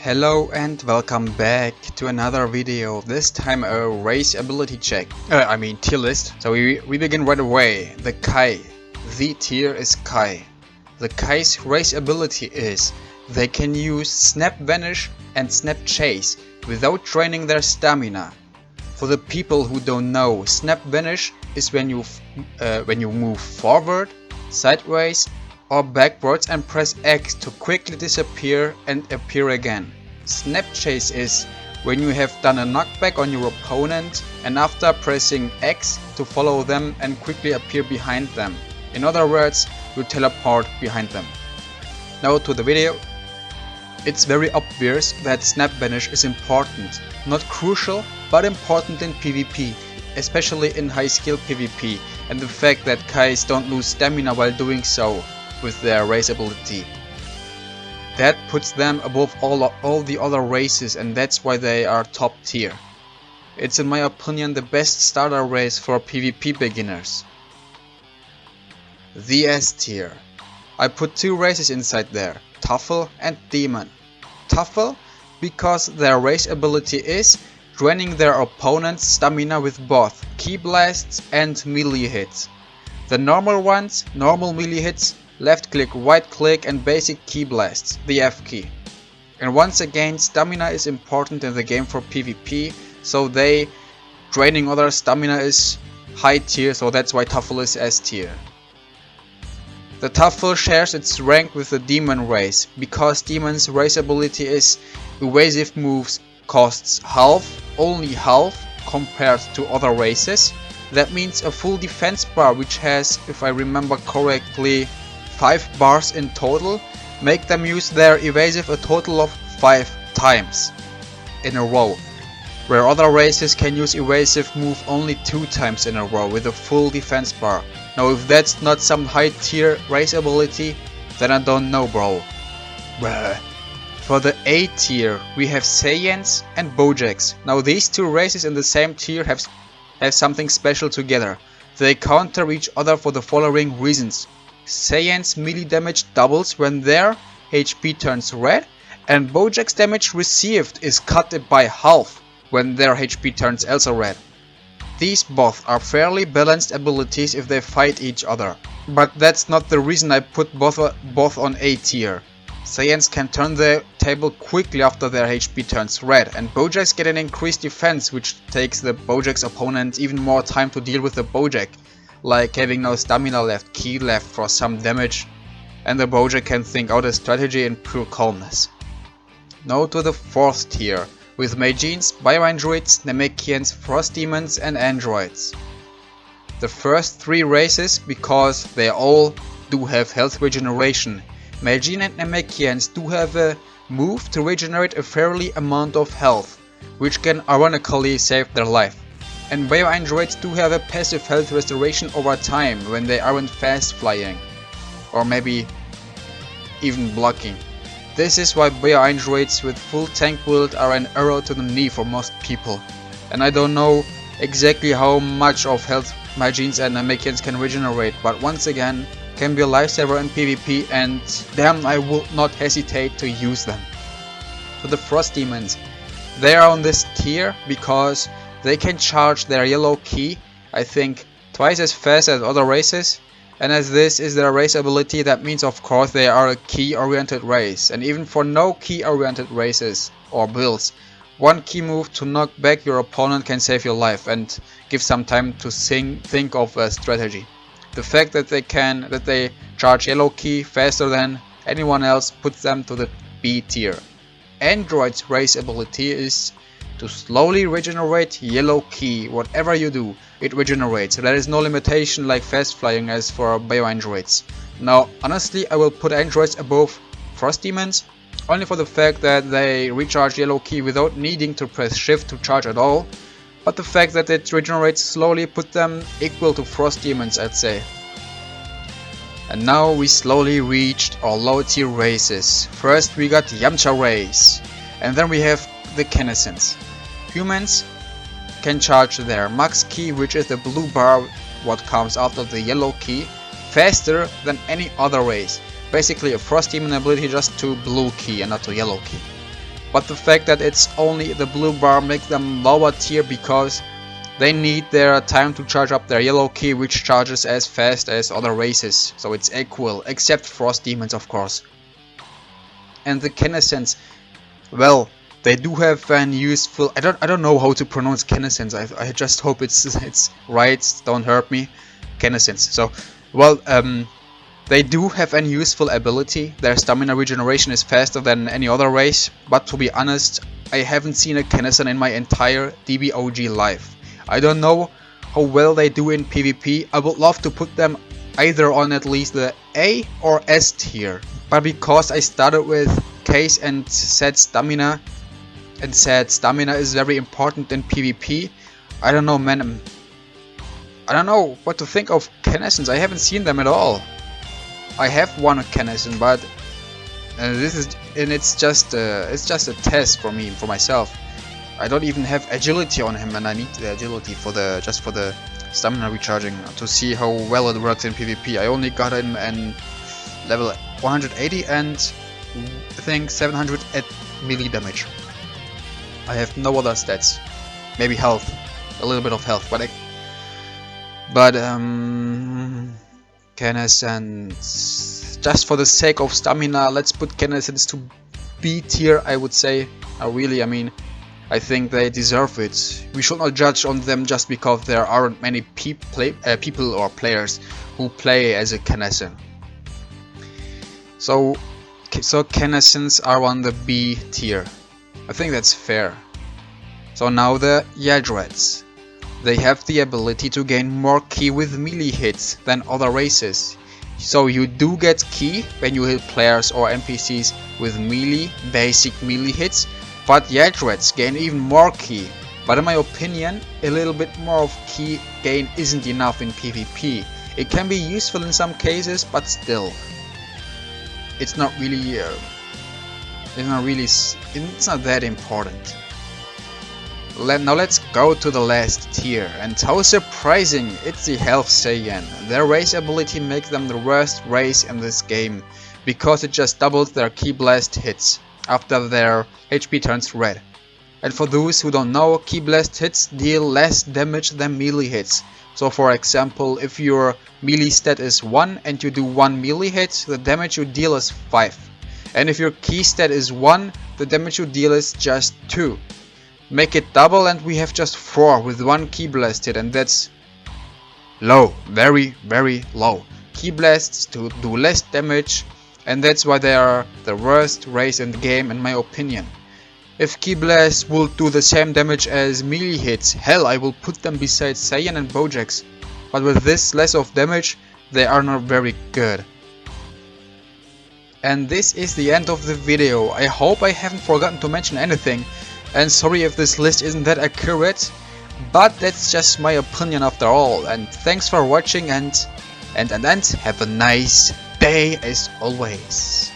Hello and welcome back to another video, this time a race ability check, tier list. So we begin right away. The Kai. The tier is Kai. The Kai's race ability is they can use Snap Vanish and Snap Chase without draining their stamina. For the people who don't know, Snap Vanish is when you move forward, sideways or backwards and press X to quickly disappear and appear again. Snap Chase is when you have done a knockback on your opponent and after pressing X to follow them and quickly appear behind them. In other words, you teleport behind them. Now to the video. It's very obvious that Snap Vanish is important. Not crucial, but important in PvP, especially in high skill PvP, and the fact that Kais don't lose stamina while doing so with their race ability. That puts them above all the other races, and that's why they are top tier. It's in my opinion the best starter race for PvP beginners. The S tier. I put two races inside there, Tuffle and Demon. Tuffle because their race ability is draining their opponent's stamina with both Ki Blasts and melee hits. The normal ones, normal melee hits, left click, right click and basic Ki Blasts, the F key. And once again, stamina is important in the game for PvP, so draining other stamina is high tier, so that's why Tuffle is S tier. The Tuffle shares its rank with the Demon race, because Demon's race ability is evasive moves costs only half compared to other races. That means a full defense bar, which has, if I remember correctly, 5 bars in total, make them use their evasive a total of 5 times in a row, where other races can use evasive move only 2 times in a row with a full defense bar. Now if that's not some high tier race ability, then I don't know, bro. Bruh. For the A tier we have Saiyans and Bojacks. Now these two races in the same tier have something special together. They counter each other for the following reasons. Saiyan's melee damage doubles when their HP turns red, and Bojack's damage received is cut by half when their HP turns also red. These both are fairly balanced abilities if they fight each other, but that's not the reason I put both on A tier. Saiyans can turn the table quickly after their HP turns red, and Bojacks get an increased defense, which takes the Bojack's opponent even more time to deal with the Bojack, like having no stamina left, ki left for some damage, and the Bojack can think out a strategy in pure calmness. Now to the 4th tier, with Magines, Bioandroids, Namekians, Frost Demons and Androids. The first 3 races because they all do have health regeneration. Magine and Namekians do have a move to regenerate a fairly amount of health, which can ironically save their life. And Bioandroids do have a passive health restoration over time when they aren't fast flying, or maybe even blocking. This is why Bioandroids with full tank build are an arrow to the knee for most people. And I don't know exactly how much of health Magines and Namekians can regenerate, but once again can be a lifesaver in PvP, and damn, I will not hesitate to use them. To the Frost Demons, they are on this tier because they can charge their yellow ki, I think, twice as fast as other races, and as this is their race ability, that means of course they are a ki oriented race, and even for no ki oriented races or builds, one key move to knock back your opponent can save your life and give some time to think of a strategy. The fact that they charge yellow ki faster than anyone else puts them to the B tier. Android's race ability is to slowly regenerate yellow ki. Whatever you do, it regenerates. There is no limitation like fast flying as for Bioandroids. Now honestly, I will put Androids above Frost Demons, only for the fact that they recharge yellow ki without needing to press shift to charge at all, but the fact that it regenerates slowly put them equal to Frost Demons, I'd say. And now we slowly reached our low tier races. First we got Yamcha race, and then we have the Canisters. Humans can charge their max ki, which is the blue bar what comes after the yellow ki, faster than any other race. Basically a Frost Demon ability just to blue ki and not to yellow ki. but the fact that it's only the blue bar makes them lower tier because they need their time to charge up their yellow key, which charges as fast as other races, so it's equal, except Frost Demons of course. And the Canisters, well, they do have an useful, I don't know how to pronounce Canisters, I just hope it's right, don't hurt me. Canisters. So, well, they do have an useful ability. Their stamina regeneration is faster than any other race, but to be honest, I haven't seen a Canister in my entire DBOG life. I don't know how well they do in PvP. I would love to put them either on at least the A or S tier, but because I started with Case and said stamina is very important in PvP, I don't know, man. I don't know what to think of Canisters. I haven't seen them at all. I have one Canister, but it's just a test for me, for myself. I don't even have agility on him, and I need the agility for the stamina recharging to see how well it works in PvP. I only got him in level 180 and I think 700 at melee damage. I have no other stats. Maybe health, a little bit of health, but Canisters, just for the sake of stamina, let's put Canisters to B tier, I would say. Really, I mean, I think they deserve it. We should not judge on them just because there aren't many people or players who play as a Canister. So Canisters are on the B tier. I think that's fair. So now the Yadrats. They have the ability to gain more ki with melee hits than other races. So you do get ki when you hit players or NPCs with basic melee hits, but Yadrats gain even more ki. But in my opinion, a little bit more of ki gain isn't enough in PvP. It can be useful in some cases, but still, it's not that important. Now let's go to the last tier, and how surprising, it's the Health Saiyan. Their race ability makes them the worst race in this game, because it just doubles their Ki Blast hits after their HP turns red. And for those who don't know, Ki Blast hits deal less damage than melee hits. So for example, if your melee stat is 1 and you do 1 melee hit, the damage you deal is 5. And if your Ki stat is 1, the damage you deal is just 2. Make it double and we have just 4 with 1 Ki Blast hit, and that's low, very low. Ki Blasts do less damage, and that's why they are the worst race in the game in my opinion. If Ki Blasts will do the same damage as melee hits, hell, I will put them beside Saiyan and Bojacks. But with this less of damage, they are not very good. And this is the end of the video. I hope I haven't forgotten to mention anything. And sorry if this list isn't that accurate, but that's just my opinion after all. And thanks for watching, and have a nice day as always.